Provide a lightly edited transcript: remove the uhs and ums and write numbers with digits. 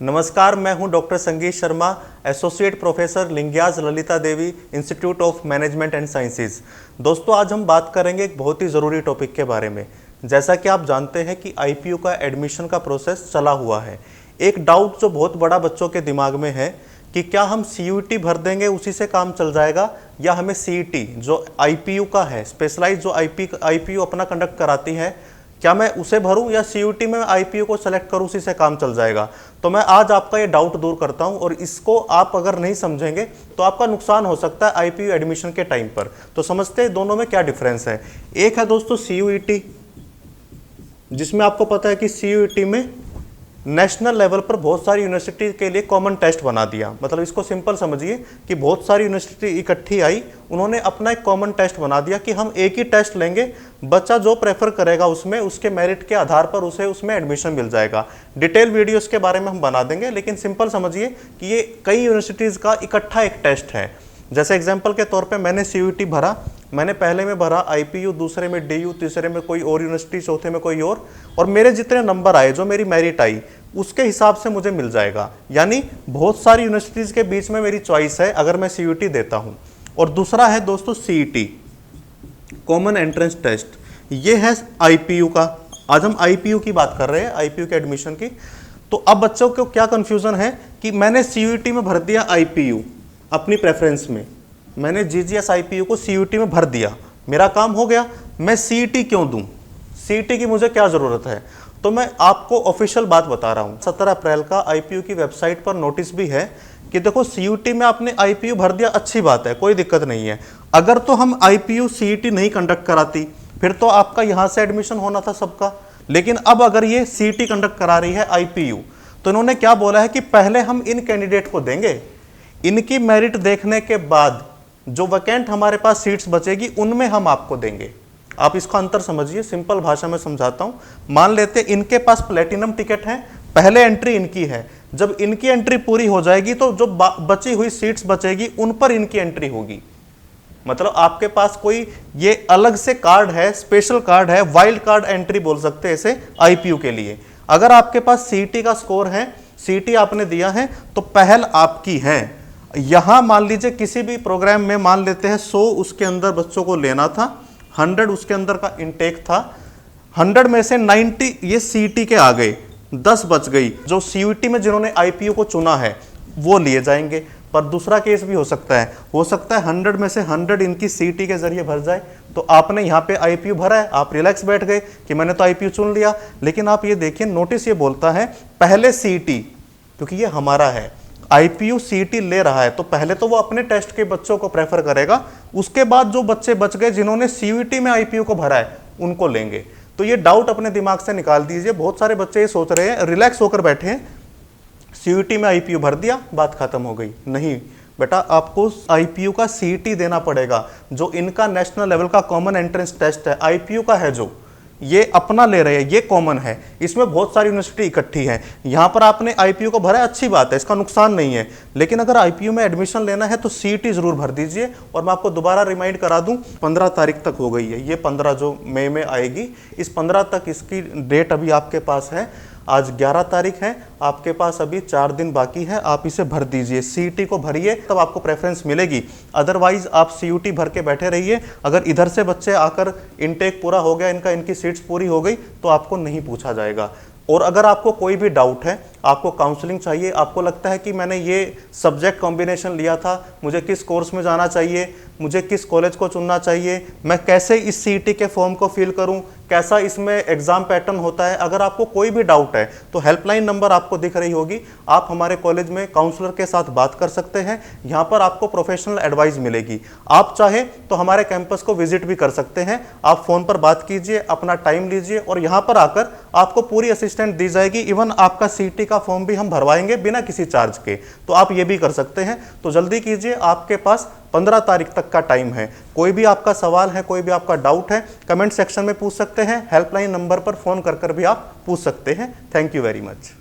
नमस्कार, मैं हूं doctor Sangeet Sharma, associate professor Lingaya's Lalita Devi, institute of management and sciences. दोस्तों, आज हम बात करेंगे एक बहुत ही ज़रूरी टॉपिक के बारे में। जैसा कि आप जानते हैं कि आईपीयू का एडमिशन का प्रोसेस चला हुआ है। एक डाउट जो बहुत बड़ा बच्चों के दिमाग में है कि क्या हम सीयूईटी भर देंगे उसी से काम चल जाएगा, या हमें सीईटी जो आईपीयू का है, स्पेशलाइज जो आईपीयू अपना कंडक्ट कराती है, क्या मैं उसे भरूं या सीयूटी में आईपीयू को सेलेक्ट करूं, उसी से काम चल जाएगा। तो मैं आज आपका ये डाउट दूर करता हूं, और इसको आप अगर नहीं समझेंगे तो आपका नुकसान हो सकता है आईपीयू एडमिशन के टाइम पर। तो समझते हैं दोनों में क्या डिफरेंस है। एक है दोस्तों सीयूईटी, जिसमें आपको पता है कि सीयूईटी में नेशनल लेवल पर बहुत सारी यूनिवर्सिटी के लिए कॉमन टेस्ट बना दिया। मतलब इसको सिंपल समझिए कि बहुत सारी यूनिवर्सिटी इकट्ठी आई, उन्होंने अपना एक कॉमन टेस्ट बना दिया कि हम एक ही टेस्ट लेंगे, बच्चा जो प्रेफर करेगा उसमें उसके मेरिट के आधार पर उसे उसमें एडमिशन मिल जाएगा। डिटेल वीडियो इसके बारे में हम बना देंगे, लेकिन सिंपल समझिए कि ये कई यूनिवर्सिटीज़ का इकट्ठा एक टेस्ट है। जैसे एग्जाम्पल के तौर पे मैंने सीयूईटी भरा, मैंने पहले में भरा आईपीयू, दूसरे में डीयू, तीसरे में कोई और यूनिवर्सिटी, चौथे में कोई और मेरे जितने नंबर आए, जो मेरी मेरिट आई, उसके हिसाब से मुझे मिल जाएगा। यानी बहुत सारी यूनिवर्सिटीज़ के बीच में मेरी चॉइस है अगर मैं सीयूईटी देता हूँ। और दूसरा है दोस्तों सीईटी, कॉमन एंट्रेंस टेस्ट। ये है आईपीयू का। आज हम आईपीयू की बात कर रहे हैं, आईपीयू के एडमिशन की। तो अब बच्चों को क्या कन्फ्यूज़न है कि मैंने सीयूईटी में भर दिया आईपीयू अपनी प्रेफरेंस में, मैंने जीजीएस आईपीयू को सीयूईटी में भर दिया, मेरा काम हो गया, मैं सीईटी क्यों दूं, सीईटी की मुझे क्या ज़रूरत है। तो मैं आपको ऑफिशियल बात बता रहा हूँ। 17 अप्रैल का आईपीयू की वेबसाइट पर नोटिस भी है कि देखो सीयूईटी में आपने आईपीयू भर दिया, अच्छी बात है, कोई दिक्कत नहीं है। अगर तो हम आईपीयू सीईटी नहीं कंडक्ट कराती, फिर तो आपका यहाँ से एडमिशन होना था सबका। लेकिन अब अगर ये सीईटी कंडक्ट करा रही है आईपीयू, तो इन्होंने क्या बोला है कि पहले हम इन कैंडिडेट को देंगे, इनकी मेरिट देखने के बाद जो वैकेंट हमारे पास सीट्स बचेगी उनमें हम आपको देंगे। आप इसका अंतर समझिए, सिंपल भाषा में समझाता हूं। मान लेते इनके पास प्लेटिनम टिकट है, पहले एंट्री इनकी है, जब इनकी एंट्री पूरी हो जाएगी तो जो बची हुई सीट्स बचेगी उन पर इनकी एंट्री होगी। मतलब आपके पास कोई ये अलग से कार्ड है, स्पेशल कार्ड है, वाइल्ड कार्ड एंट्री बोल सकते हैं इसे आईपीयू के लिए। अगर आपके पास सीईटी का स्कोर है, सीईटी आपने दिया है, तो पहल आपकी है। यहां मान लीजिए किसी भी प्रोग्राम में मान लेते हैं 100 उसके अंदर बच्चों को लेना था, 100 उसके अंदर का इनटेक था, 100 में से 90 ये सीईटी के आ गए, 10 बच गई। जो सीयूईटी में जिन्होंने आईपीयू को चुना है वो लिए जाएंगे। पर दूसरा केस भी हो सकता है 100 में से 100 इनकी सीईटी के जरिए भर जाए। तो आपने यहाँ पे आईपीयू भरा है, आप रिलैक्स बैठ गए कि मैंने तो आईपीयू चुन लिया। लेकिन आप ये देखिए, नोटिस ये बोलता है पहले सीईटी, क्योंकि ये हमारा है, आईपीयू सीईटी ले रहा है, तो पहले तो वो अपने टेस्ट के बच्चों को प्रेफर करेगा, उसके बाद जो बच्चे बच गए जिन्होंने सीयूईटी में आईपीयू को भरा है उनको लेंगे। तो ये डाउट अपने दिमाग से निकाल दीजिए। बहुत सारे बच्चे ये सोच रहे हैं, रिलैक्स होकर बैठे हैं, सीयूईटी में आईपीयू भर दिया, बात खत्म हो गई। नहीं बेटा, आपको आईपीयू का सीईटी देना पड़ेगा, जो इनका नेशनल लेवल का कॉमन एंट्रेंस टेस्ट है, आईपीयू का है, जो ये अपना ले रहे हैं, ये कॉमन है। इसमें बहुत सारी यूनिवर्सिटी इकट्ठी है। यहाँ पर आपने आईपीयू को भरा है, अच्छी बात है, इसका नुकसान नहीं है। लेकिन अगर आईपीयू में एडमिशन लेना है तो सीईटी जरूर भर दीजिए। और मैं आपको दोबारा रिमाइंड करा दूं, 15 तारीख तक हो गई है, ये 15 जो मई में आएगी, इस 15 तक इसकी डेट अभी आपके पास है। आज 11 तारीख है, आपके पास अभी 4 दिन बाकी है, आप इसे भर दीजिए, सीईटी को भरिए, तब आपको प्रेफरेंस मिलेगी। अदरवाइज आप सीयूटी भर के बैठे रहिए। अगर इधर से बच्चे आकर इनटेक पूरा हो गया, इनकी सीट्स पूरी हो गई, तो आपको नहीं पूछा जाएगा। और अगर आपको कोई भी डाउट है, आपको काउंसलिंग चाहिए, आपको लगता है कि मैंने ये सब्जेक्ट कॉम्बिनेशन लिया था, मुझे किस कोर्स में जाना चाहिए, मुझे किस कॉलेज को चुनना चाहिए, मैं कैसे इस सीईटी के फॉर्म को फिल करूं, कैसा इसमें एग्जाम पैटर्न होता है, अगर आपको कोई भी डाउट है तो हेल्पलाइन नंबर आपको दिख रही होगी, आप हमारे कॉलेज में काउंसलर के साथ बात कर सकते हैं। यहाँ पर आपको प्रोफेशनल एडवाइस मिलेगी। आप चाहे तो हमारे कैंपस को विजिट भी कर सकते हैं। आप फोन पर बात कीजिए, अपना टाइम लीजिए, और यहाँ पर आकर आपको पूरी असिस्टेंट दी जाएगी। इवन आपका सीईटी का फॉर्म भी हम भरवाएंगे बिना किसी चार्ज के, तो आप ये भी कर सकते हैं। तो जल्दी कीजिए, आपके पास 15 तारीख तक का टाइम है। कोई भी आपका सवाल है, कोई भी आपका डाउट है, कमेंट सेक्शन में पूछ सकते हैं, हेल्पलाइन नंबर पर फोन कर भी आप पूछ सकते हैं। Thank you very much.